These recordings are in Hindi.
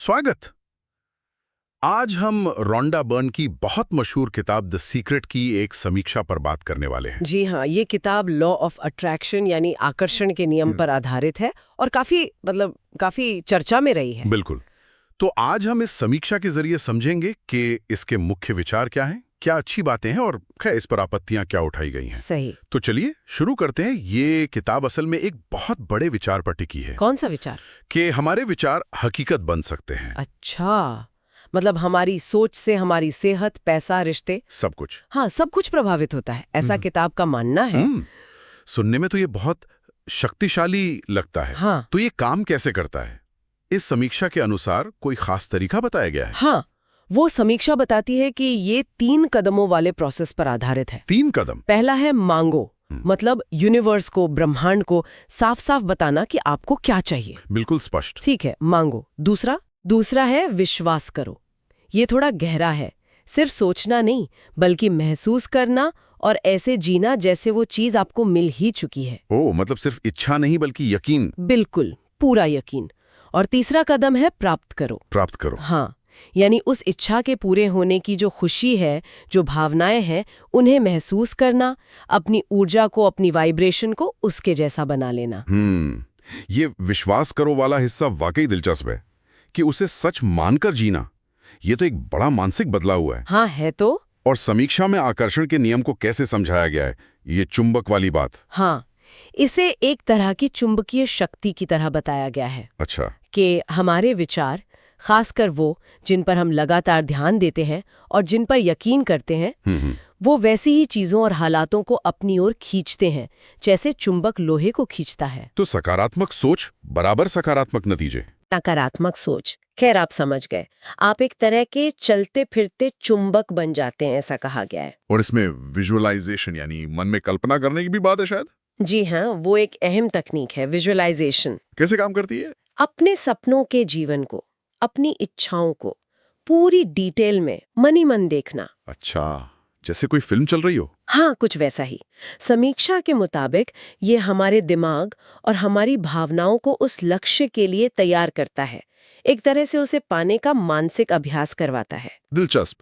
स्वागत। आज हम रोंडा बर्न की बहुत मशहूर किताब द सीक्रेट की एक समीक्षा पर बात करने वाले हैं। जी हाँ, ये किताब लॉ ऑफ अट्रैक्शन यानी आकर्षण के नियम पर आधारित है और काफी चर्चा में रही है। बिल्कुल। तो आज हम इस समीक्षा के जरिए समझेंगे कि इसके मुख्य विचार क्या हैं, क्या अच्छी बातें हैं और खैर इस पर आपत्तियां क्या उठाई गई हैं। सही। तो चलिए शुरू करते हैं। ये किताब असल में एक बहुत बड़े विचार पर टिकी है। कौन सा विचार? कि हमारे विचार हकीकत बन सकते हैं। अच्छा, मतलब हमारी सोच से हमारी सेहत, पैसा, रिश्ते, सब कुछ। हाँ, सब कुछ प्रभावित होता है, ऐसा किताब का मानना है। सुनने में तो ये बहुत शक्तिशाली लगता है। हाँ। तो ये काम कैसे करता है? इस समीक्षा के अनुसार कोई खास तरीका बताया गया है? हाँ, वो समीक्षा बताती है कि ये 3 कदमों वाले प्रोसेस पर आधारित है। 3 कदम। पहला है मांगो, मतलब यूनिवर्स को, ब्रह्मांड को साफ साफ बताना कि आपको क्या चाहिए। बिल्कुल स्पष्ट। ठीक है, मांगो। दूसरा है विश्वास करो। ये थोड़ा गहरा है, सिर्फ सोचना नहीं बल्कि महसूस करना और ऐसे जीना जैसे वो चीज आपको मिल ही चुकी है। ओह, मतलब सिर्फ इच्छा नहीं बल्कि यकीन। बिल्कुल, पूरा यकीन। और तीसरा कदम है प्राप्त करो। प्राप्त करो। हाँ, यानी उस इच्छा के पूरे होने की जो खुशी है, जो भावनाएं हैं, उन्हें महसूस करना, अपनी ऊर्जा को, अपनी वाइब्रेशन को उसके जैसा बना लेना। ये विश्वास करो वाला हिस्सा वाकई दिलचस्प है कि उसे सच मानकर जीना। ये तो एक बड़ा मानसिक बदलाव हुआ है। हाँ, है तो। और समीक्षा में आकर्षण के नियम को कैसे समझाया गया है, ये चुंबक वाली बात। हाँ, इसे एक तरह की चुंबकीय शक्ति की तरह बताया गया है। अच्छा। कि हमारे विचार, खासकर वो जिन पर हम लगातार ध्यान देते हैं और जिन पर यकीन करते हैं, वो वैसी ही चीजों और हालातों को अपनी ओर खींचते हैं जैसे चुंबक लोहे को खींचता है। तो सकारात्मक सोच बराबर सकारात्मक नतीजे। नकारात्मक सोच, खैर आप समझ गए, आप एक तरह के चलते फिरते चुंबक बन जाते हैं, ऐसा कहा गया है। और इसमें विजुअलाइजेशन यानी मन में कल्पना करने की भी बात है शायद। जी हाँ, वो एक अहम तकनीक है, विजुअलाइजेशन। कैसे काम करती है? अपने सपनों के जीवन को, अपनी इच्छाओं को पूरी डिटेल में मन ही मन देखना। अच्छा, जैसे कोई फिल्म चल रही हो। हाँ, कुछ वैसा ही। समीक्षा के मुताबिक ये हमारे दिमाग और हमारी भावनाओं को उस लक्ष्य के लिए तैयार करता है, एक तरह से उसे पाने का मानसिक अभ्यास करवाता है। दिलचस्प।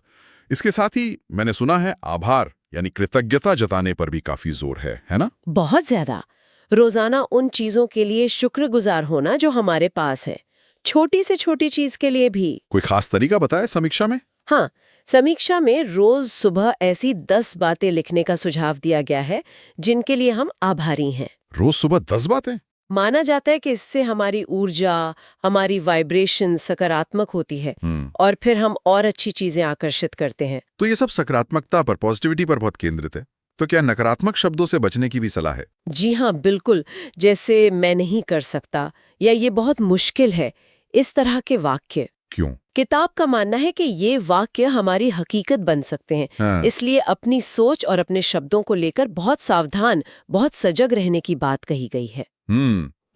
इसके साथ ही मैंने सुना है आभार यानी कृतज्ञता जताने पर भी काफी जोर है ना? बहुत ज्यादा। रोजाना उन चीजों के लिए शुक्रगुजार होना जो हमारे पास है, छोटी से छोटी चीज के लिए भी। कोई खास तरीका बताया समीक्षा में? हाँ, समीक्षा में रोज सुबह ऐसी 10 बातें लिखने का सुझाव दिया गया है जिनके लिए हम आभारी हैं। रोज सुबह 10 बातें? माना जाता है कि इससे हमारी ऊर्जा, हमारी वाइब्रेशन सकारात्मक होती है और फिर हम और अच्छी चीजें आकर्षित करते हैं। तो ये सब सकारात्मकता पर, पॉजिटिविटी पर बहुत केंद्रित है। तो क्या नकारात्मक शब्दों से बचने की भी सलाह है? जी हाँ, बिल्कुल। जैसे मैं नहीं कर सकता या ये बहुत मुश्किल है, इस तरह के वाक्य। क्यों? किताब का मानना है कि ये वाक्य हमारी हकीकत बन सकते हैं। हाँ। इसलिए अपनी सोच और अपने शब्दों को लेकर बहुत सावधान, बहुत सजग रहने की बात कही गई है।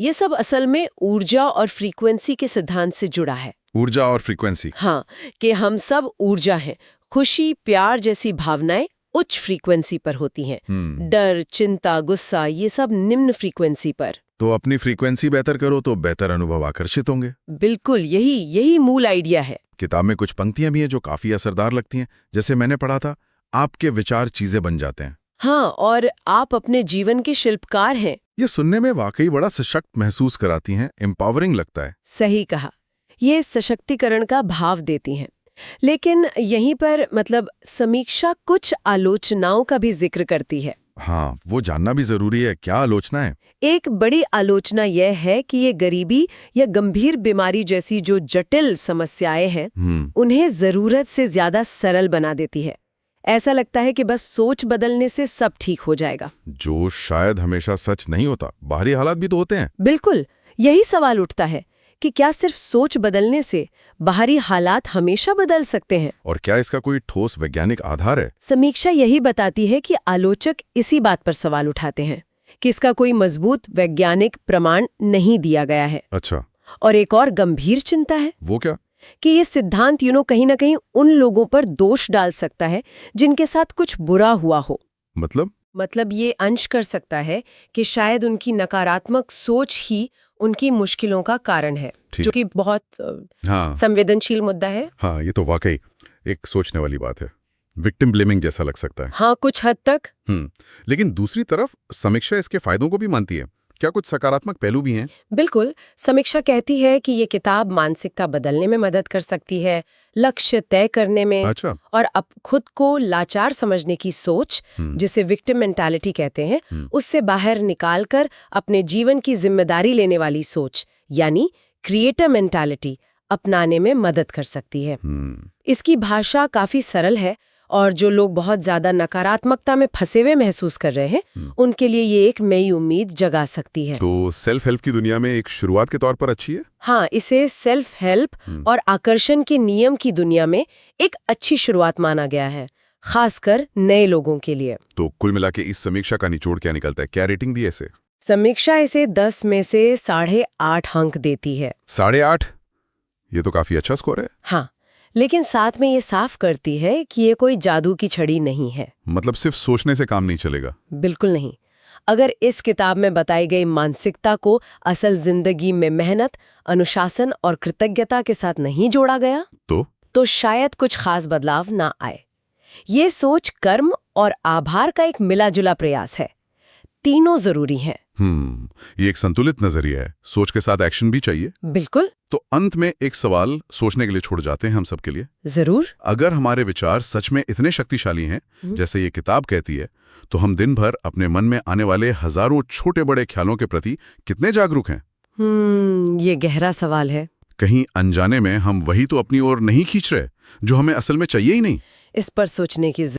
ये सब असल में ऊर्जा और फ्रीक्वेंसी के सिद्धांत से जुड़ा है। ऊर्जा और फ्रीक्वेंसी। हाँ, कि हम सब ऊर्जा हैं। खुशी, प्यार जैसी भावनाएं उच्च फ्रीक्वेंसी पर होती हैं। डर, चिंता, गुस्सा, ये सब निम्न फ्रीक्वेंसी पर। तो अपनी फ्रीक्वेंसी बेहतर करो तो बेहतर अनुभव आकर्षित होंगे। बिल्कुल, यही मूल आइडिया है। किताब में कुछ पंक्तियां भी हैं जो काफी असरदार लगती हैं। जैसे मैंने पढ़ा था, आपके विचार चीजें बन जाते हैं। हाँ, और आप अपने जीवन के शिल्पकार हैं। ये सुनने में वाकई बड़ा सशक्त महसूस कराती हैं, एम्पावरिंग लगता है। सही कहा, ये सशक्तिकरण का भाव देती हैं। लेकिन यहीं पर समीक्षा कुछ आलोचनाओं का भी जिक्र करती है। हाँ, वो जानना भी जरूरी है। क्या आलोचना है? एक बड़ी आलोचना यह है कि ये गरीबी या गंभीर बीमारी जैसी जो जटिल समस्याएं हैं, उन्हें जरूरत से ज्यादा सरल बना देती है। ऐसा लगता है कि बस सोच बदलने से सब ठीक हो जाएगा, जो शायद हमेशा सच नहीं होता। बाहरी हालात भी तो होते हैं। बिल्कुल, यही सवाल उठता है कि क्या सिर्फ सोच बदलने से बाहरी हालात हमेशा बदल सकते हैं? और क्या इसका कोई ठोस वैज्ञानिक आधार है? समीक्षा यही बताती है कि आलोचक इसी बात पर सवाल उठाते हैं कि इसका कोई मजबूत वैज्ञानिक प्रमाण नहीं दिया गया है। अच्छा। और एक और गंभीर चिंता है, वो क्या? कि ये सिद्धांत कहीं ना कहीं उन लोगों पर दोष डाल सकता है जिनके साथ कुछ बुरा हुआ हो। मतलब ये अंश कर सकता है कि शायद उनकी नकारात्मक सोच ही उनकी मुश्किलों का कारण है, ठीक। जो कि बहुत हाँ संवेदनशील मुद्दा है। हाँ, ये तो वाकई एक सोचने वाली बात है। विक्टिम ब्लेमिंग जैसा लग सकता है। हाँ, कुछ हद तक। लेकिन दूसरी तरफ समीक्षा इसके फायदों को भी मानती है। क्या कुछ सकारात्मक पहलू भी हैं? बिल्कुल। समीक्षा कहती है कि ये किताब मानसिकता बदलने में मदद कर सकती है, लक्ष्य तय करने में, अच्छा। और अब खुद को लाचार समझने की सोच, जिसे विक्टिम मेंटालिटी कहते हैं, उससे बाहर निकालकर अपने जीवन की जिम्मेदारी लेने वाली सोच, यानी क्रिएटर मेंटालिटी, अपनाने में मदद कर सकती है। इसकी भाषा काफी सरल है और जो लोग बहुत ज्यादा नकारात्मकता में फंसे हुए महसूस कर रहे हैं, उनके लिए ये एक नई उम्मीद जगा सकती है। तो सेल्फ हेल्प की दुनिया में एक शुरुआत के तौर पर अच्छी है? हाँ, इसे सेल्फ हेल्प और आकर्षण के नियम की दुनिया में एक अच्छी शुरुआत माना गया है, खासकर नए लोगों के लिए। तो कुल मिला के इस समीक्षा का निचोड़ क्या निकलता है? क्या रेटिंग दी इसे? समीक्षा इसे 10 में से 8.5 अंक देती है। 8.5? ये तो काफी अच्छा स्कोर है। हाँ, लेकिन साथ में ये साफ करती है कि ये कोई जादू की छड़ी नहीं है। मतलब सिर्फ सोचने से काम नहीं चलेगा? बिल्कुल नहीं। अगर इस किताब में बताई गई मानसिकता को असल जिंदगी में मेहनत, अनुशासन और कृतज्ञता के साथ नहीं जोड़ा गया, तो शायद कुछ खास बदलाव ना आए। ये सोच, कर्म और आभार का एक मिला-जुला प्रयास है। तीनों जरूरी हैं। ये एक संतुलित नजरिया है। सोच के साथ एक्शन भी चाहिए। बिल्कुल। तो अंत में एक सवाल सोचने के लिए छोड़ जाते हैं हम सबके लिए। जरूर। अगर हमारे विचार सच में इतने शक्तिशाली हैं, जैसे ये किताब कहती है, तो हम दिन भर अपने मन में आने वाले हजारों छोटे बड़े ख्यालों के प्रति कितने जागरूक हैं? ये गहरा सवाल है। कहीं अनजाने में हम वही तो अपनी ओर नहीं खींच रहे जो हमें असल में चाहिए ही नहीं? इस पर सोचने की